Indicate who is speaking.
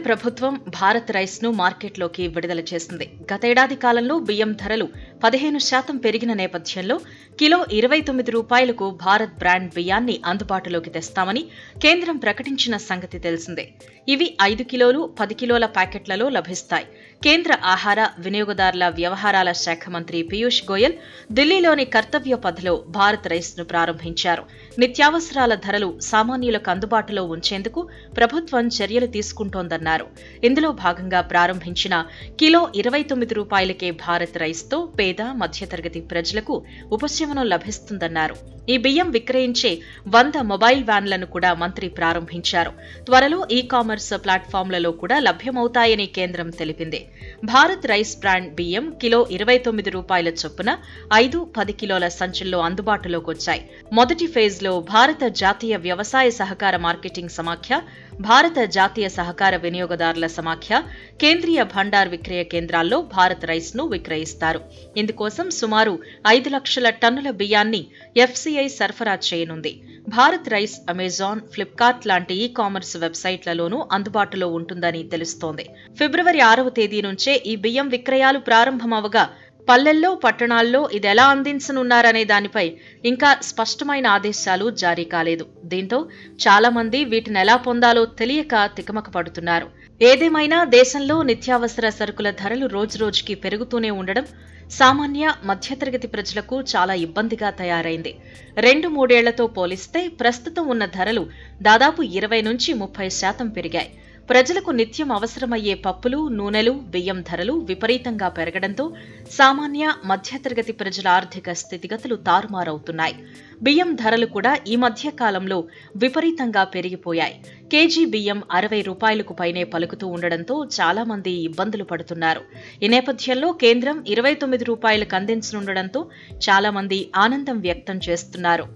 Speaker 1: ప్రభుత్వం భారత్ రైస్ ను మార్కెట్లోకి విడుదల చేసింది. గతేడాది కాలంలో బియ్యం ధరలు 15% పెరిగిన నేపథ్యంలో కిలో 29 రూపాయలకు భారత్ బ్రాండ్ బియ్యాన్ని అందుబాటులోకి తెస్తామని కేంద్రం ప్రకటించిన సంగతి తెలిసిందే. ఇవి 5 కిలోలు 10 కిలోల ప్యాకెట్లలో లభిస్తాయి. కేంద్ర ఆహార వినియోగదారుల వ్యవహారాల శాఖ మంత్రి పీయూష్ గోయల్ ఢిల్లీలోని కర్తవ్య పథ్లో భారత్ రైస్ ను ప్రారంభించారు. నిత్యావసరాల ధరలు సామాన్యులకు అందుబాటులో ఉంచేందుకు ప్రభుత్వం చర్యలు తీసుకుంటోందన్నారు. ఇందులో భాగంగా ప్రారంభించిన కిలో 29 రూపాయలకే భారత్ రైస్ తో పేద మధ్యతరగతి ప్రజలకు ఉపశమనం లభిస్తుందన్నారు. ఈ బియ్యం విక్రయించే 100 మొబైల్ వ్యాన్లను కూడా మంత్రి ప్రారంభించారు. త్వరలో ఈ-కామర్స్ ప్లాట్ఫామ్లలో కూడా లభ్యమవుతాయని కేంద్రం తెలిపింది. భారత్ రైస్ బ్రాండ్ బియ్యం కిలో 29 రూపాయల చొప్పున 5-10 కిలోల సంచుల్లో అందుబాటులోకి వచ్చాయి. మొదటి ఫేజ్లో భారత జాతీయ వ్యవసాయ సహకార మార్కెటింగ్ సమాఖ్య, భారత జాతీయ సహకార వినియోగదారుల సమాఖ్య, కేంద్రీయ భండార్ విక్రయ కేంద్రాల్లో భారత్ రైస్ ను విక్రయిస్తారు. ఇందుకోసం సుమారు 5 లక్షల టన్నుల బియ్యాన్ని ఎఫ్సీఐ సరఫరా చేయనుంది. భారత్ రైస్ అమెజాన్, ఫ్లిప్కార్ట్ లాంటి ఈ-కామర్స్ వెబ్సైట్లలోనూ అందుబాటులో ఉంటుందని తెలుస్తోంది. ఫిబ్రవరి 6వ తేదీ నుంచే ఈ బియ్యం విక్రయాలు ప్రారంభమవగా పల్లెల్లో, పట్టణాల్లో ఇదెలా అందించనున్నారనే దానిపై ఇంకా స్పష్టమైన ఆదేశాలు జారీ కాలేదు. దీంతో చాలా మంది వీటినెలా పొందాలో తెలియక తికమక పడుతున్నారు. ఏదేమైనా దేశంలో నిత్యావసర సరుకుల ధరలు రోజురోజుకి పెరుగుతూనే ఉండడం సామాన్య మధ్యతరగతి ప్రజలకు చాలా ఇబ్బందిగా తయారైంది. 2-3 ఏళ్లతో పోలిస్తే ప్రస్తుతం ఉన్న ధరలు దాదాపు 20-30% పెరిగాయి. ప్రజలకు నిత్యం అవసరమయ్యే పప్పులు, నూనెలు, బియ్యం ధరలు విపరీతంగా పెరగడంతో సామాన్య మధ్యతరగతి ప్రజల ఆర్థిక స్థితిగతులు తారుమారవుతున్నాయి. బియ్యం ధరలు కూడా ఈ మధ్య కాలంలో విపరీతంగా పెరిగిపోయాయి. కేజీ బియ్యం 60 రూపాయలకు పైనే పలుకుతూ ఉండడంతో చాలా మంది ఇబ్బందులు పడుతున్నారు. ఈ నేపథ్యంలో కేంద్రం 29 రూపాయలకు అందించనుండడంతో చాలా మంది ఆనందం వ్యక్తం చేస్తున్నారు.